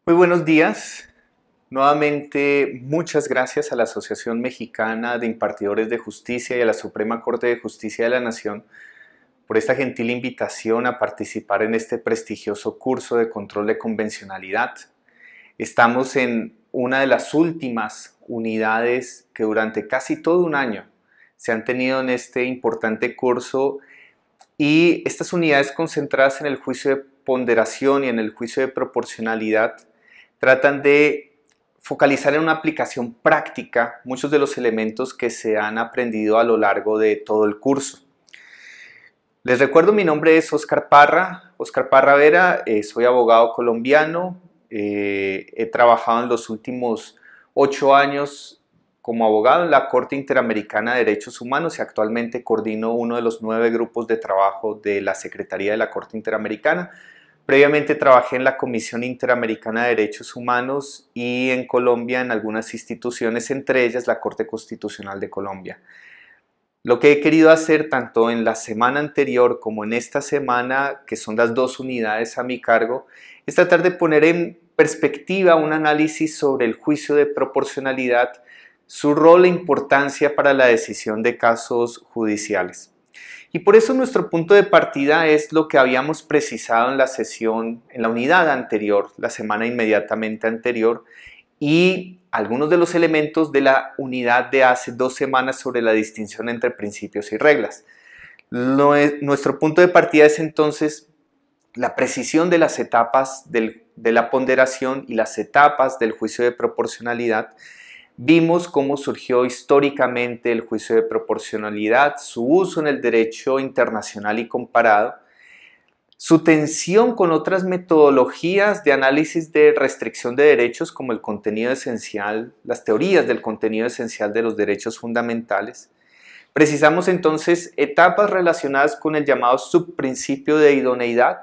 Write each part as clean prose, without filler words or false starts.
Muy buenos días. Nuevamente, muchas gracias a la Asociación Mexicana de Impartidores de Justicia y a la Suprema Corte de Justicia de la Nación por esta gentil invitación a participar en este prestigioso curso de control de convencionalidad. Estamos en una de las últimas unidades que durante casi todo un año se han tenido en este importante curso, y estas unidades concentradas en el juicio de ponderación y en el juicio de proporcionalidad tratan de focalizar en una aplicación práctica muchos de los elementos que se han aprendido a lo largo de todo el curso. Les recuerdo, mi nombre es Óscar Parra Vera, soy abogado colombiano, he trabajado en los últimos 8 años como abogado en la Corte Interamericana de Derechos Humanos y actualmente coordino uno de los 9 grupos de trabajo de la Secretaría de la Corte Interamericana. Previamente trabajé en la Comisión Interamericana de Derechos Humanos y en Colombia en algunas instituciones, entre ellas la Corte Constitucional de Colombia. Lo que he querido hacer tanto en la semana anterior como en esta semana, que son las 2 unidades a mi cargo, es tratar de poner en perspectiva un análisis sobre el juicio de proporcionalidad, su rol e importancia para la decisión de casos judiciales. Y por eso nuestro punto de partida es lo que habíamos precisado en la sesión, en la unidad anterior, la semana inmediatamente anterior, y algunos de los elementos de la unidad de hace 2 semanas sobre la distinción entre principios y reglas. Nuestro punto de partida es entonces la precisión de las etapas de la ponderación y las etapas del juicio de proporcionalidad. Vimos cómo surgió históricamente el juicio de proporcionalidad, su uso en el derecho internacional y comparado, su tensión con otras metodologías de análisis de restricción de derechos como el contenido esencial, las teorías del contenido esencial de los derechos fundamentales. Precisamos entonces etapas relacionadas con el llamado subprincipio de idoneidad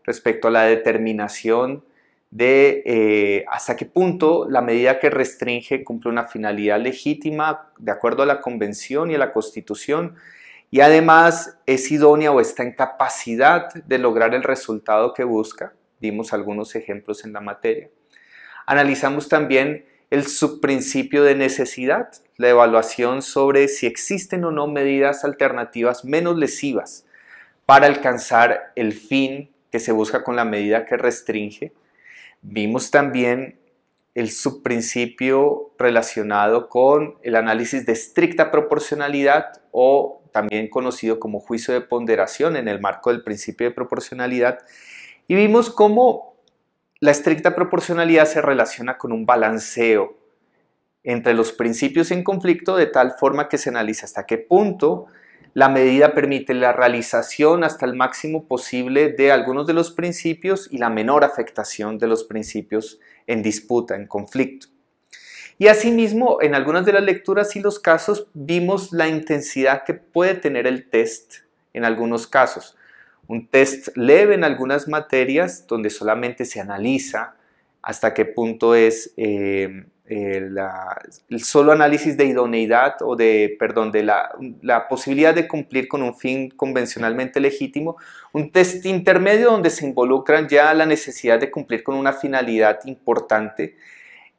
respecto a la determinación de hasta qué punto la medida que restringe cumple una finalidad legítima de acuerdo a la Convención y a la Constitución, y además es idónea o está en capacidad de lograr el resultado que busca. Dimos algunos ejemplos en la materia. Analizamos también el subprincipio de necesidad, la evaluación sobre si existen o no medidas alternativas menos lesivas para alcanzar el fin que se busca con la medida que restringe. Vimos también el subprincipio relacionado con el análisis de estricta proporcionalidad, o también conocido como juicio de ponderación en el marco del principio de proporcionalidad, y vimos cómo la estricta proporcionalidad se relaciona con un balanceo entre los principios en conflicto, de tal forma que se analiza hasta qué punto la medida permite la realización hasta el máximo posible de algunos de los principios y la menor afectación de los principios en disputa, en conflicto. Y asimismo, en algunas de las lecturas y los casos vimos la intensidad que puede tener el test en algunos casos. Un test leve en algunas materias donde solamente se analiza hasta qué punto es el solo análisis de idoneidad o de la posibilidad de cumplir con un fin convencionalmente legítimo, un test intermedio donde se involucran ya la necesidad de cumplir con una finalidad importante,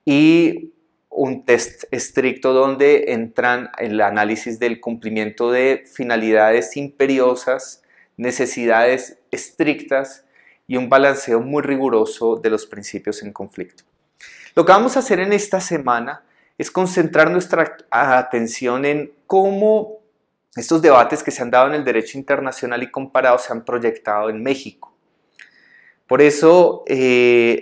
y un test estricto donde entran el análisis del cumplimiento de finalidades imperiosas, necesidades estrictas y un balanceo muy riguroso de los principios en conflicto. Lo que vamos a hacer en esta semana es concentrar nuestra atención en cómo estos debates que se han dado en el derecho internacional y comparado se han proyectado en México. Por eso,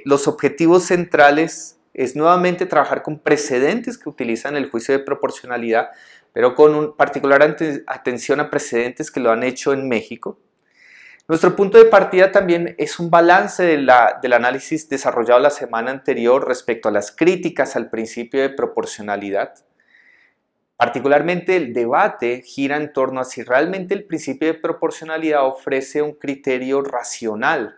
los objetivos centrales es nuevamente trabajar con precedentes que utilizan el juicio de proporcionalidad, pero con particular atención a precedentes que lo han hecho en México. Nuestro punto de partida también es un balance del análisis desarrollado la semana anterior respecto a las críticas al principio de proporcionalidad. Particularmente el debate gira en torno a si realmente el principio de proporcionalidad ofrece un criterio racional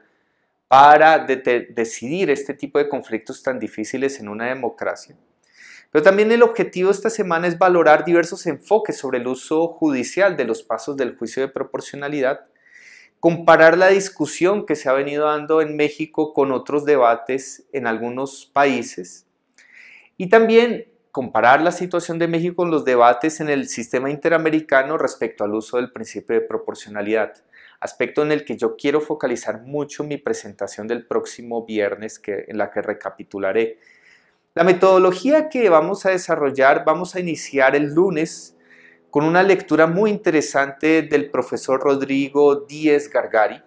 para decidir este tipo de conflictos tan difíciles en una democracia. Pero también el objetivo de esta semana es valorar diversos enfoques sobre el uso judicial de los pasos del juicio de proporcionalidad, comparar la discusión que se ha venido dando en México con otros debates en algunos países y también comparar la situación de México con los debates en el sistema interamericano respecto al uso del principio de proporcionalidad, aspecto en el que yo quiero focalizar mucho mi presentación del próximo viernes en la que recapitularé. La metodología que vamos a desarrollar, vamos a iniciar el lunes con una lectura muy interesante del profesor Rodrigo Díez Gargari,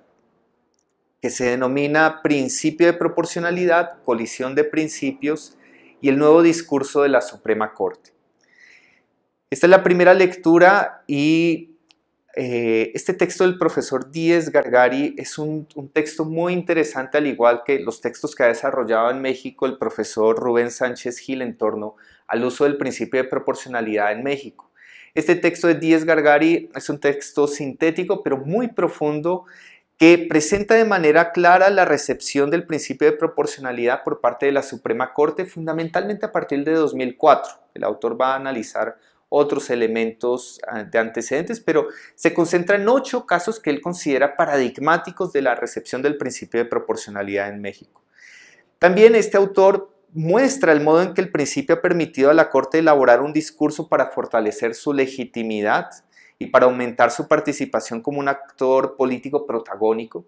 que se denomina Principio de Proporcionalidad, Colisión de Principios y el nuevo discurso de la Suprema Corte. Esta es la primera lectura y este texto del profesor Díez Gargari es un texto muy interesante, al igual que los textos que ha desarrollado en México el profesor Rubén Sánchez Gil en torno al uso del principio de proporcionalidad en México. Este texto de Díez Gargari es un texto sintético pero muy profundo que presenta de manera clara la recepción del principio de proporcionalidad por parte de la Suprema Corte, fundamentalmente a partir de 2004. El autor va a analizar otros elementos de antecedentes, pero se concentra en 8 casos que él considera paradigmáticos de la recepción del principio de proporcionalidad en México. También este autor muestra el modo en que el principio ha permitido a la Corte elaborar un discurso para fortalecer su legitimidad y para aumentar su participación como un actor político protagónico.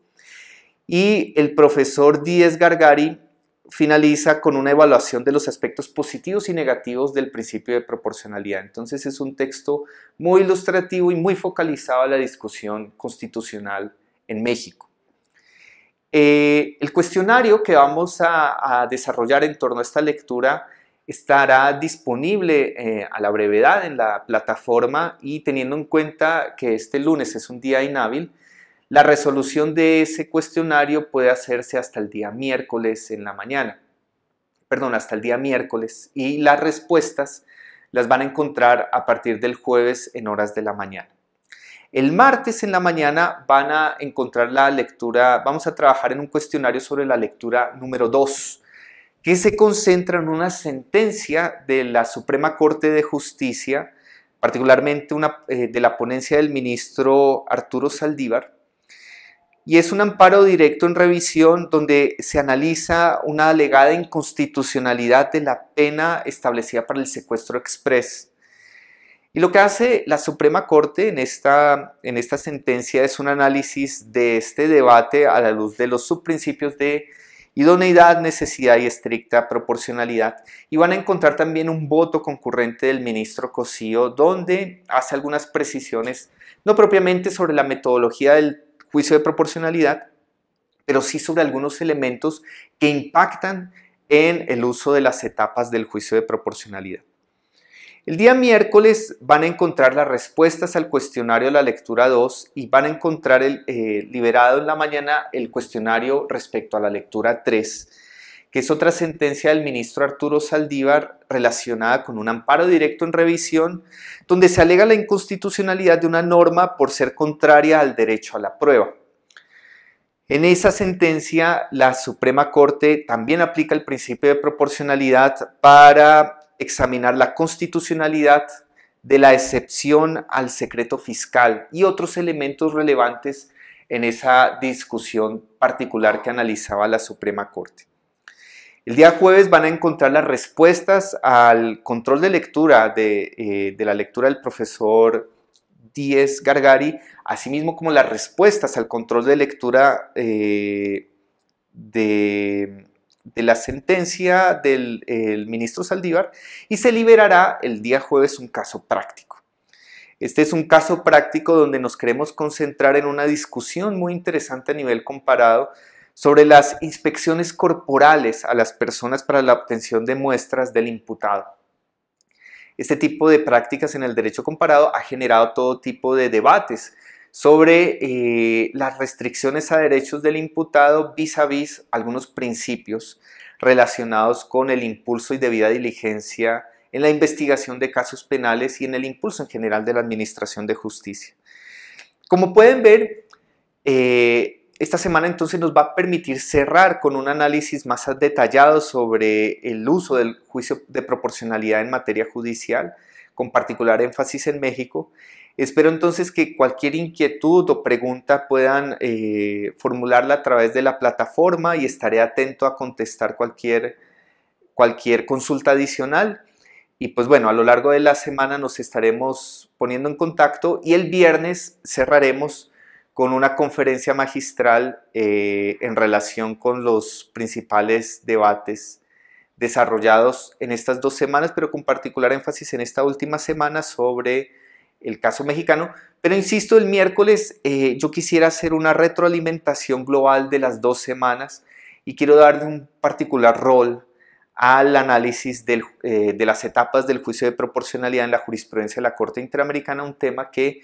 Y el profesor Díez Gargari finaliza con una evaluación de los aspectos positivos y negativos del principio de proporcionalidad. Entonces es un texto muy ilustrativo y muy focalizado a la discusión constitucional en México. El cuestionario que vamos a desarrollar en torno a esta lectura estará disponible a la brevedad en la plataforma y teniendo en cuenta que este lunes es un día inhábil, la resolución de ese cuestionario puede hacerse hasta el día miércoles en la mañana, hasta el día miércoles, y las respuestas las van a encontrar a partir del jueves en horas de la mañana. El martes en la mañana van a encontrar la lectura, vamos a trabajar en un cuestionario sobre la lectura número 2, que se concentra en una sentencia de la Suprema Corte de Justicia, particularmente de la ponencia del ministro Arturo Saldívar, y es un amparo directo en revisión donde se analiza una alegada inconstitucionalidad de la pena establecida para el secuestro exprés. Y lo que hace la Suprema Corte en esta sentencia es un análisis de este debate a la luz de los subprincipios de idoneidad, necesidad y estricta proporcionalidad. Y van a encontrar también un voto concurrente del ministro Cosío, donde hace algunas precisiones, no propiamente sobre la metodología del juicio de proporcionalidad, pero sí sobre algunos elementos que impactan en el uso de las etapas del juicio de proporcionalidad. El día miércoles van a encontrar las respuestas al cuestionario de la lectura 2 y van a encontrar liberado en la mañana el cuestionario respecto a la lectura 3, que es otra sentencia del ministro Arturo Saldívar relacionada con un amparo directo en revisión, donde se alega la inconstitucionalidad de una norma por ser contraria al derecho a la prueba. En esa sentencia, la Suprema Corte también aplica el principio de proporcionalidad para examinar la constitucionalidad de la excepción al secreto fiscal y otros elementos relevantes en esa discusión particular que analizaba la Suprema Corte. El día jueves van a encontrar las respuestas al control de lectura de la lectura del profesor Díez Gargari, asimismo como las respuestas al control de lectura de la sentencia del ministro Saldívar, y se liberará el día jueves un caso práctico. Este es un caso práctico donde nos queremos concentrar en una discusión muy interesante a nivel comparado sobre las inspecciones corporales a las personas para la obtención de muestras del imputado. Este tipo de prácticas en el derecho comparado ha generado todo tipo de debates sobre las restricciones a derechos del imputado vis a vis algunos principios relacionados con el impulso y debida diligencia en la investigación de casos penales y en el impulso en general de la administración de justicia. Como pueden ver, esta semana entonces nos va a permitir cerrar con un análisis más detallado sobre el uso del juicio de proporcionalidad en materia judicial, con particular énfasis en México. Espero entonces que cualquier inquietud o pregunta puedan formularla a través de la plataforma y estaré atento a contestar cualquier consulta adicional. Y pues bueno, a lo largo de la semana nos estaremos poniendo en contacto y el viernes cerraremos con una conferencia magistral en relación con los principales debates desarrollados en estas 2 semanas, pero con particular énfasis en esta última semana sobre el caso mexicano. Pero insisto, el miércoles yo quisiera hacer una retroalimentación global de las 2 semanas y quiero darle un particular rol al análisis de las etapas del juicio de proporcionalidad en la jurisprudencia de la Corte Interamericana, un tema que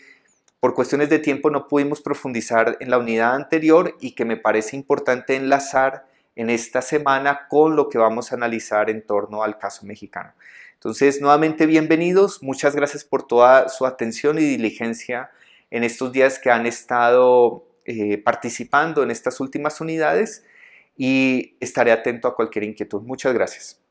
por cuestiones de tiempo no pudimos profundizar en la unidad anterior y que me parece importante enlazar en esta semana con lo que vamos a analizar en torno al caso mexicano. Entonces, nuevamente bienvenidos, muchas gracias por toda su atención y diligencia en estos días que han estado participando en estas últimas unidades y estaré atento a cualquier inquietud. Muchas gracias.